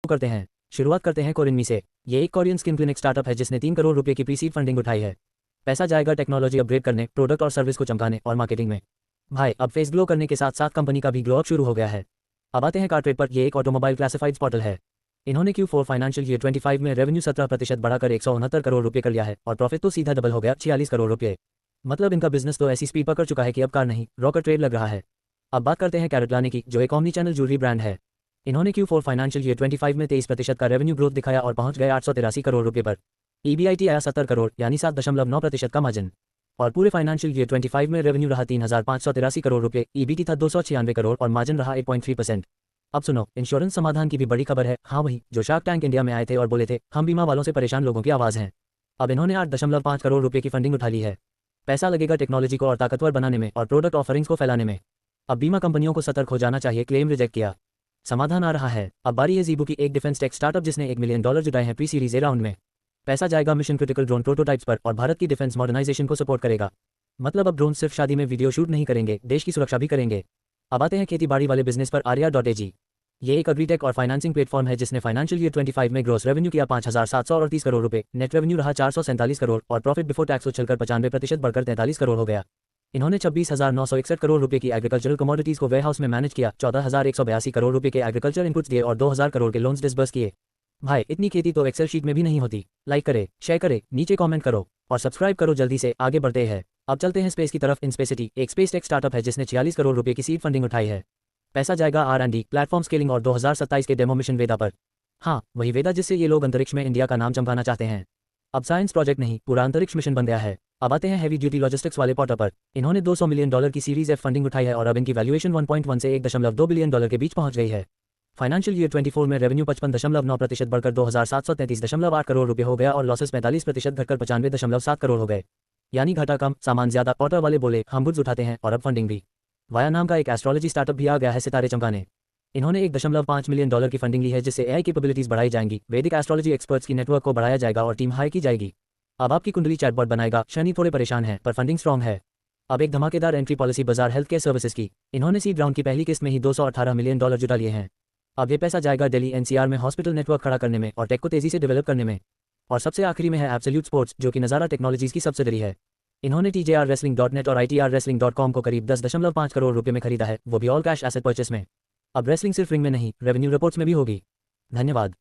करते हैं। शुरुआत करते हैं कोरिनमी से। ये एक कोरियन स्किन क्लिनिक स्टार्टअप है जिसने 3 करोड़ रुपए की प्री सीड फंडिंग उठाई है। पैसा जाएगा टेक्नोलॉजी अपग्रेड करने, प्रोडक्ट और सर्विस को चमकाने और मार्केटिंग में। भाई अब फेस ग्लो करने के साथ साथ कंपनी का भी ग्लो अप शुरू हो गया है। अब आते हैं कार्टरेट पर। ये एक ऑटोमोबाइल क्लासिफाइड्स पोर्टल है। इन्होंने Q4 फाइनेंशियल ईयर 25 में रेवेन्यू 17% बढ़ाकर 169 करोड़ रुपए कर लिया है और प्रॉफिट तो सीधा डबल हो गया 46 करोड़ रुपए। मतलब इनका बिजनेस तो ऐसी स्पीड पकड़ चुका है कि अब कार नहीं रॉकेट ट्रेड लग रहा है। अब बात करते हैं कैरेट लाने की, जो एक ऑमनी चैनल ज्वेलरी ब्रांड है। इन्होंने Q4 फाइनेंशियल ईयर 25 में 23% का रेवेन्यू ग्रोथ दिखाया और पहुंच गए 883 करोड़ रुपए पर। EBIT आया 70 करोड़ यानी 7.9% का मार्जिन। और पूरे फाइनेंशियल ईयर 25 में रेवेन्यू रहा 3,583 करोड़ रुपए, EBIT था 296 करोड़ और मार्जिन रहा 8.3%। अब सुनो, इंश्योरेंस समाधान की भी बड़ी खबर है। हाँ वही जो शार्क टैंक इंडिया में आए थे और बोले थे हम बीमा वालों से परेशान लोगों की आवाज़ हैं। अब इन्होंने 8.5 करोड़ रुपए की फंडिंग उठा ली है। पैसा लगेगा टेक्नोलॉजी को और ताकतवर बनाने में और प्रोडक्ट ऑफरिंग्स को फैलाने में। अब बीमा कंपनियों को सतर्क हो जाना चाहिए, क्लेम रिजेक्ट किया, समाधान आ रहा है। अब बारी है ज़ीबू की, एक डिफेंस टेक स्टार्टअप जिसने $1 मिलियन जुटाए हैं प्री सीरीज ए राउंड में। पैसा जाएगा मिशन क्रिटिकल ड्रोन प्रोटोटाइप्स पर और भारत की डिफेंस मॉडर्नाइजेशन को सपोर्ट करेगा। मतलब अब ड्रोन सिर्फ शादी में वीडियो शूट नहीं करेंगे, देश की सुरक्षा भी करेंगे। अब आते हैं खेती बाड़ी वाले बिजनेस पर, Arya.ag। ये एक एग्रीटेक और फाइनेंसिंग प्लेटफॉर्म है जिसने फाइनेंशियल ईयर 25 में ग्रॉस रेवेन्यू किया 5,738 करोड़ रुपए, नेट रेवेन्यू रहा 447 करोड़ और प्रॉफिट बिफोर टैक्स उछलकर 95% बढ़कर 43 करोड़ हो गया। इन्होंने 26,961 करोड़ रुपए की एग्रीकल्चरल कमोडिटीज को वेयरहाउस में मैनेज किया, 14,182 करोड़ रुपए के एग्रीकल्चर इनपुट्स दिए और 2,000 करोड़ के लोन्स डिसबर्स किए। भाई इतनी खेती तो एक्सेल शीट में भी नहीं होती। लाइक करे, शेयर करे, नीचे कमेंट करो और सब्सक्राइब करो जल्दी से। आगे बढ़ते हैं। अब चलते हैं स्पेस की तरफ। इनस्पेसिटी एक स्पेस टेक स्टार्टअप है जिसने 46 करोड़ रुपए की सीड फंडिंग उठाई है। पैसा जाएगा R&D, प्लेटफॉर्म स्केलिंग और 2027 के डेमो मिशन वेदा पर। हाँ वही वेदा जिससे ये लोग अंतरिक्ष में इंडिया का नाम चमकाना चाहते हैं। अब साइंस प्रोजेक्ट नहीं, पूरा अंतरिक्ष मिशन बन गया है। अब आते हैं हैवी ड्यूटी लॉजिस्टिक्स वाले पोर्टल पर। इन्होंने $200 मिलियन की सीरीज F फंडिंग उठाई है और अब इनकी वैल्यूएशन 1.1 से 1.2 बिलियन के बीच पहुंच गई है। फाइनेंशियल ईयर 24 में रेवेन्यू 55.9% बढ़कर 2,733.8 करोड़ रुपए हो गया और लॉसेस 45% घटकर 95.7 करोड़ हो गए। यानी घाटा कम, सामान ज्यादा। पोर्टल वाले बोले हम गुड्स उठाते हैं और अब फंडिंग भी। वाया नाम का एक एस्ट्रोलॉजी स्टार्टअप भी आ गया है सितारे चमकाने। इन्होंने $1.5 मिलियन की फंडिंग ली है जिससे AI कैपेबिलिटीज बढ़ाई जाएंगी, वैदिक एस्ट्रोलॉजी एक्सपर्ट्स की नेटवर्क को बढ़ाया जाएगा और टीम हाई की जाएगी। अब आपकी कुंडली चैटबॉट बनाएगा। शनि थोड़े परेशान है पर फंडिंग स्ट्रॉन्ग है। अब एक धमाकेदार एंट्री पॉलिसी बाजार हेल्थ केयर सर्विसेज की। इन्होंने सीड राउंड की पहली किस्त में ही $218 मिलियन जुटा लिए हैं। अब ये पैसा जाएगा दिल्ली NCR में हॉस्पिटल नेटवर्क खड़ा करने में और टेक को तेजी से डेवलप करने में। और सबसे आखिरी में है एब्सोल्यूट स्पोर्ट्स, जो कि नज़ारा टेक्नोलॉजीज की सब्सिडरी है। इन्होंने TJRWrestling.net और ITRWrestling.com को करीब 10.5 करोड़ रुपए में खरीदा है, वो भी ऑल कैश एसेट परचेस में। अब रेसलिंग सिर्फ रिंग में नहीं, रेवेन्यू रिपोर्ट्स में भी होगी। धन्यवाद।